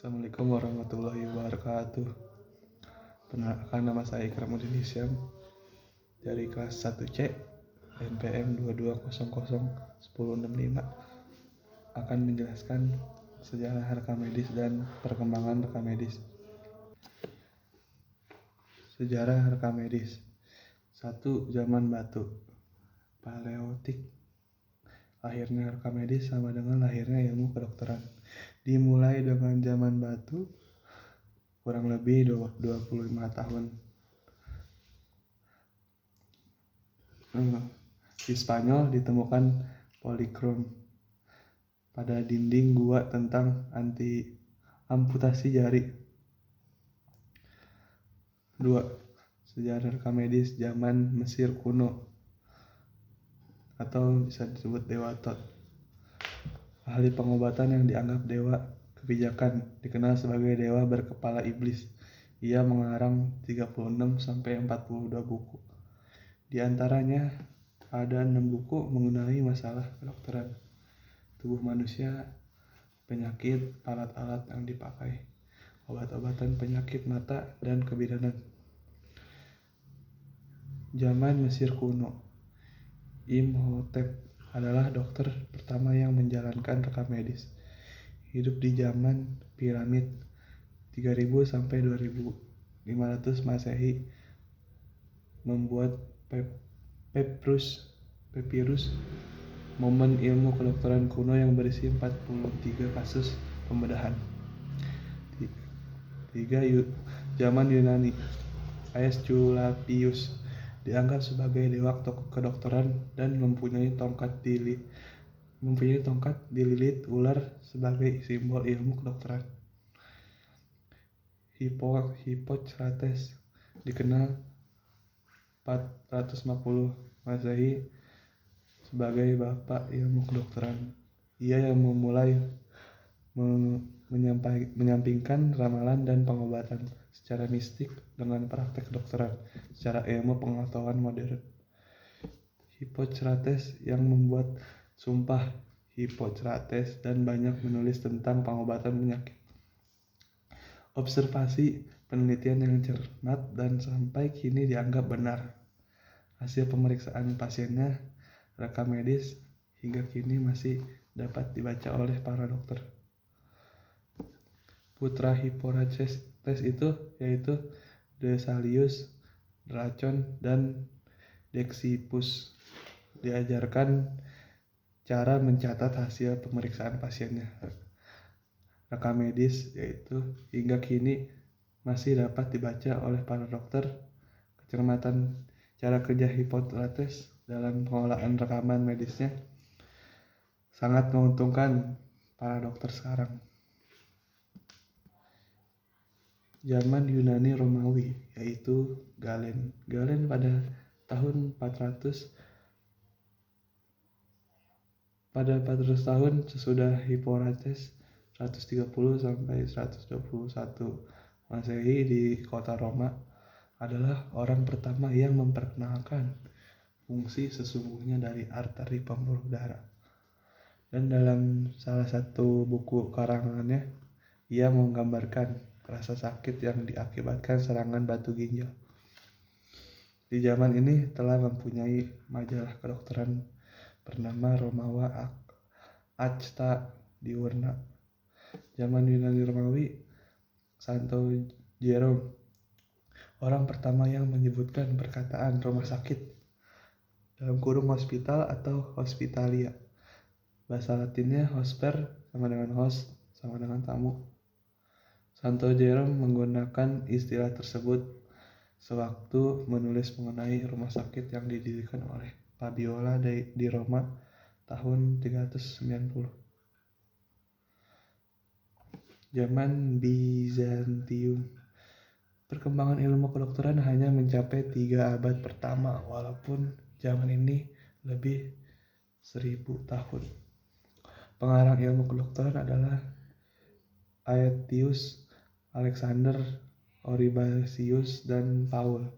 Assalamualaikum warahmatullahi wabarakatuh. Perkenalkan, nama saya Ikramuddin Hisyam dari kelas 1C NPM 22001065 akan menjelaskan sejarah rekam medis dan perkembangan rekam medis. Sejarah rekam medis. 1. Zaman batu. Paleolitik. Lahirnya rekam medis sama dengan lahirnya ilmu kedokteran. Dimulai dengan zaman batu, kurang lebih 25 tahun. Di Spanyol ditemukan polikrom pada dinding gua tentang amputasi jari. 2. Sejarah rekam medis zaman Mesir kuno atau bisa disebut Dewa Tot. Ahli pengobatan yang dianggap dewa kebijakan, dikenal sebagai dewa berkepala iblis. Ia mengarang 36-42 buku. Di antaranya ada 6 buku mengenai masalah kedokteran tubuh manusia, penyakit, alat-alat yang dipakai, obat-obatan penyakit mata, dan kebidanan. Zaman Mesir kuno. Imhotep adalah dokter pertama yang menjalankan rekam medis. Hidup di zaman piramid 3000 sampai 2500 Masehi. Membuat papyrus momen ilmu kedokteran kuno yang berisi 43 kasus pembedahan. 3. Zaman Yunani. Aesculapius dianggap sebagai dewa kedokteran dan mempunyai tongkat dililit ular sebagai simbol ilmu kedokteran. Hippocrates dikenal 450 Masehi sebagai bapak ilmu kedokteran. Ia yang memulai menyampingkan ramalan dan pengobatan secara mistik dengan praktek kedokteran secara ilmu pengetahuan modern. Hippocrates yang membuat sumpah Hippocrates dan banyak menulis tentang pengobatan penyakit. Observasi, penelitian yang cermat dan sampai kini dianggap benar. Hasil pemeriksaan pasiennya, rekam medis hingga kini masih dapat dibaca oleh para dokter. Putra Hippocrates itu yaitu Vesalius, Dracon, dan Dexippus. Diajarkan cara mencatat hasil pemeriksaan pasiennya. Rekam medis yaitu hingga kini masih dapat dibaca oleh para dokter. Kecermatan cara kerja Hippocrates dalam pengolahan rekaman medisnya sangat menguntungkan para dokter sekarang. Zaman Yunani Romawi yaitu Galen. Galen pada tahun 400 tahun sesudah Hippocrates, 130 sampai 121 Masehi di kota Roma, adalah orang pertama yang memperkenalkan fungsi sesungguhnya dari arteri pembuluh darah. Dan dalam salah satu buku karangannya, ia menggambarkan rasa sakit yang diakibatkan serangan batu ginjal. Di zaman ini telah mempunyai majalah kedokteran bernama Romawa Acta Diurna. Zaman Yunani Romawi, Santo Jerome, orang pertama yang menyebutkan perkataan rumah sakit dalam kurung hospital atau hospitalia. Bahasa Latinnya hosper sama dengan host sama dengan tamu. Santo Jerome menggunakan istilah tersebut sewaktu menulis mengenai rumah sakit yang didirikan oleh Fabiola di Roma tahun 390. Zaman Bizantium. Perkembangan ilmu kedokteran hanya mencapai 3 abad pertama, walaupun zaman ini lebih 1000 tahun. Pengarang ilmu kedokteran adalah Aetius, Alexander, Oribasius, dan Paul.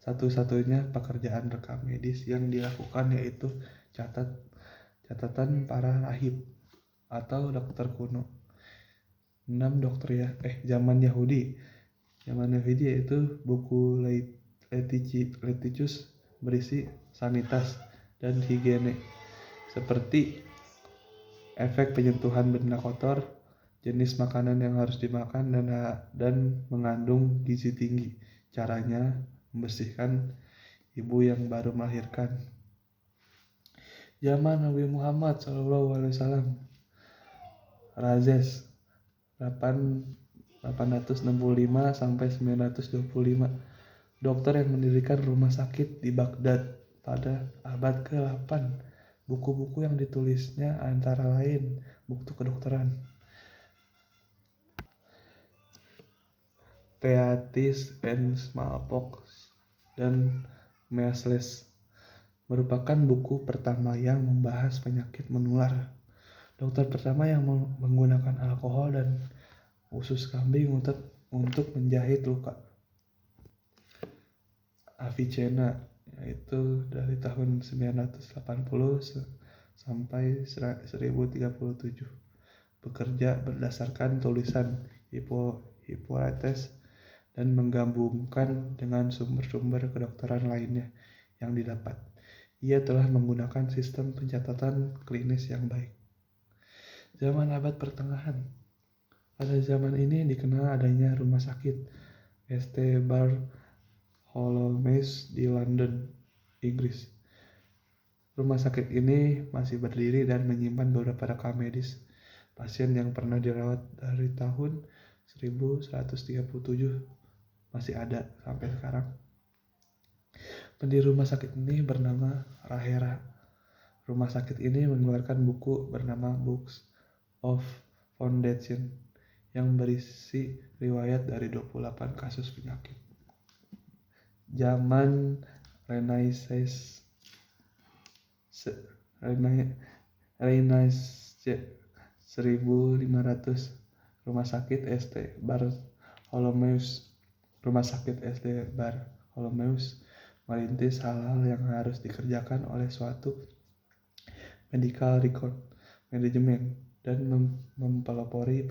Satu-satunya pekerjaan rekam medis yang dilakukan yaitu catatan para rahib atau dokter kuno. 6 dokter ya, zaman Yahudi. Zaman Yahudi yaitu buku Leviticus berisi sanitas dan higiene seperti efek penyentuhan benda kotor, jenis makanan yang harus dimakan dan mengandung gizi tinggi, caranya membersihkan ibu yang baru melahirkan. Zaman Nabi Muhammad SAW, Razes 865 sampai 925, dokter yang mendirikan rumah sakit di Baghdad pada abad ke-8. Buku-buku yang ditulisnya antara lain buku kedokteran, Theatis and Smallpox, dan Measles, merupakan buku pertama yang membahas penyakit menular. Dokter pertama yang menggunakan alkohol dan usus kambing untuk menjahit luka. Avicenna, yaitu dari tahun 980 sampai 1037, bekerja berdasarkan tulisan Hippocrates dan menggabungkan dengan sumber-sumber kedokteran lainnya yang didapat. Ia telah menggunakan sistem pencatatan klinis yang baik. Zaman abad pertengahan. Pada zaman ini dikenal adanya rumah sakit St. Bartholomew's di London, Inggris. Rumah sakit ini masih berdiri dan menyimpan beberapa rekam medis pasien yang pernah dirawat dari tahun 1137 masih ada sampai sekarang. Pendiri rumah sakit ini bernama Rahera. Rumah sakit ini mengeluarkan buku bernama Books of Foundation yang berisi riwayat dari 28 kasus penyakit. Zaman Renaissance 1500, Rumah sakit St. Bartholomeus merintis hal-hal yang harus dikerjakan oleh suatu medical record management dan mempelopori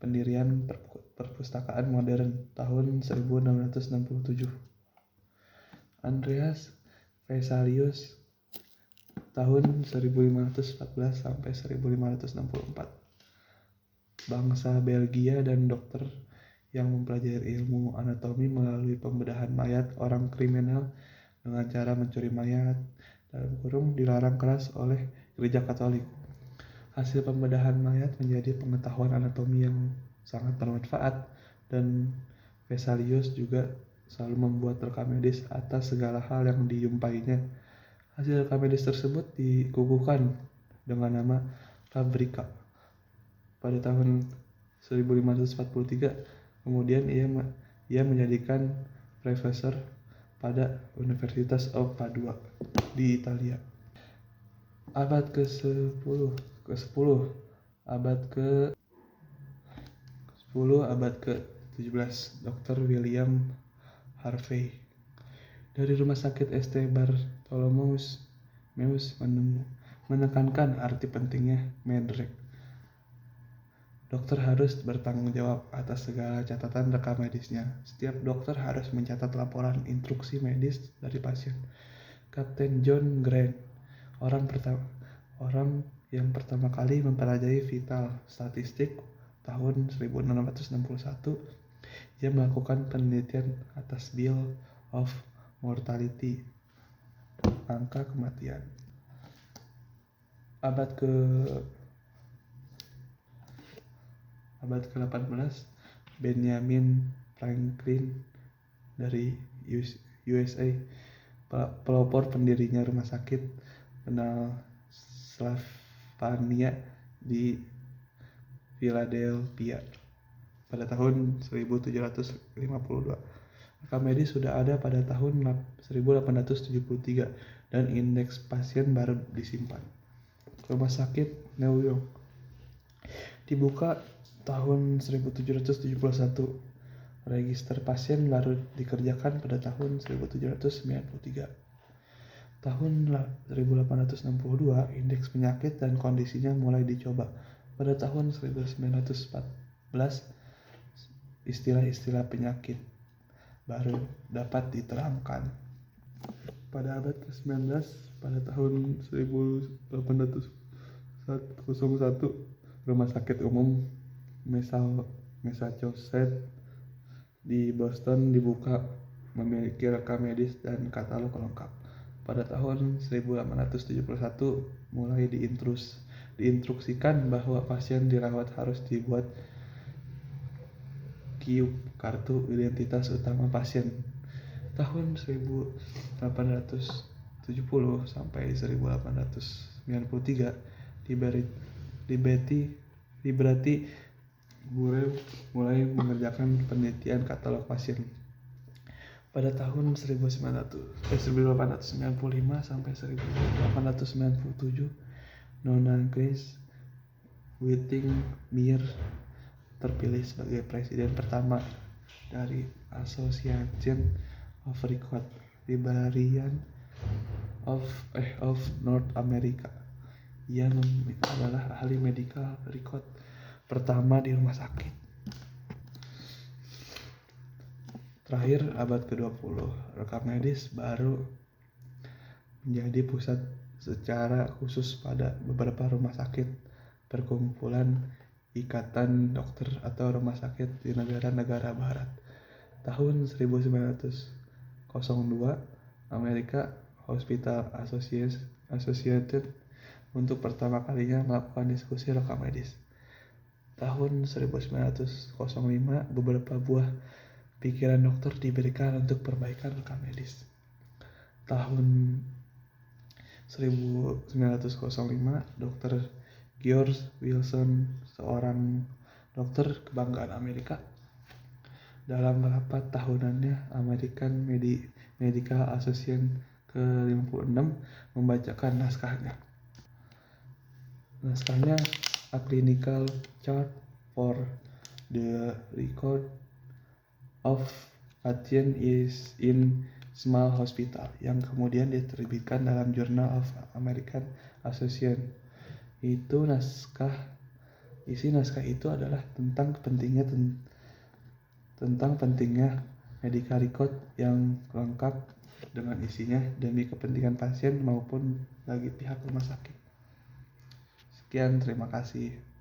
pendirian perpustakaan modern tahun 1667. Andreas Vesalius tahun 1514 sampai 1564. Bangsa Belgia dan dokter yang mempelajari ilmu anatomi melalui pembedahan mayat orang kriminal dengan cara mencuri mayat dilarang keras oleh Gereja Katolik. Hasil pembedahan mayat menjadi pengetahuan anatomi yang sangat bermanfaat, dan Vesalius juga selalu membuat rekam medis atas segala hal yang dijumpainya. Hasil rekam medis tersebut dikukuhkan dengan nama Fabrica pada tahun 1543. Kemudian ia menjadikan profesor pada Universitas of Padua di Italia. Abad ke-10, abad ke-17, Dr. William Harvey dari Rumah Sakit St. Bartholomeus menekankan arti pentingnya medrek. Dokter harus bertanggung jawab atas segala catatan rekam medisnya. Setiap dokter harus mencatat laporan instruksi medis dari pasien. Kapten John Grant, orang yang pertama kali mempelajari vital statistik tahun 1661, ia melakukan penelitian atas Bill of Mortality, angka kematian. Abad ke-18, Benjamin Franklin dari USA, pelopor pendirinya rumah sakit Pennsylvania di Philadelphia pada tahun 1752. Rekam medis sudah ada pada tahun 1873 dan indeks pasien baru disimpan. Rumah sakit New York dibuka tahun 1771. Register pasien baru dikerjakan pada tahun 1793. Tahun 1862, indeks penyakit dan kondisinya mulai dicoba pada tahun 1904. istilah-istilah penyakit baru dapat diterangkan. Pada abad ke-19, pada tahun 1801, Rumah Sakit Umum Massachusetts di Boston dibuka, memiliki rekam medis dan katalog lengkap. Pada tahun 1871 mulai diinstruksikan bahwa pasien dirawat harus dibuat KIUP, kartu identitas utama pasien. Tahun 1870 sampai 1893 Liberty mulai mengerjakan penelitian katalog pasien. Pada tahun 1895 sampai 1897, Nona Grace Whittingham terpilih sebagai presiden pertama dari Association of Record Librarians of North America. Ia adalah ahli medical record pertama di rumah sakit. Terakhir, abad ke-20, rekam medis baru menjadi pusat secara khusus pada beberapa rumah sakit, perkumpulan ikatan dokter atau rumah sakit di negara-negara barat. Tahun 1902, American Hospital Association untuk pertama kalinya melakukan diskusi rekam medis. Tahun 1905, beberapa buah pikiran dokter diberikan untuk perbaikan rekam medis. Tahun 1905, Dr. George Wilson, seorang dokter kebanggaan Amerika, dalam rapat tahunannya American Medical Association ke-56 membacakan naskahnya. A Clinical Chart for the Record of Patients is in Small Hospital, yang kemudian diterbitkan dalam Journal of American Association. Isi naskah itu adalah tentang pentingnya medical record yang lengkap dengan isinya demi kepentingan pasien maupun bagi pihak rumah sakit. Sekian, terima kasih.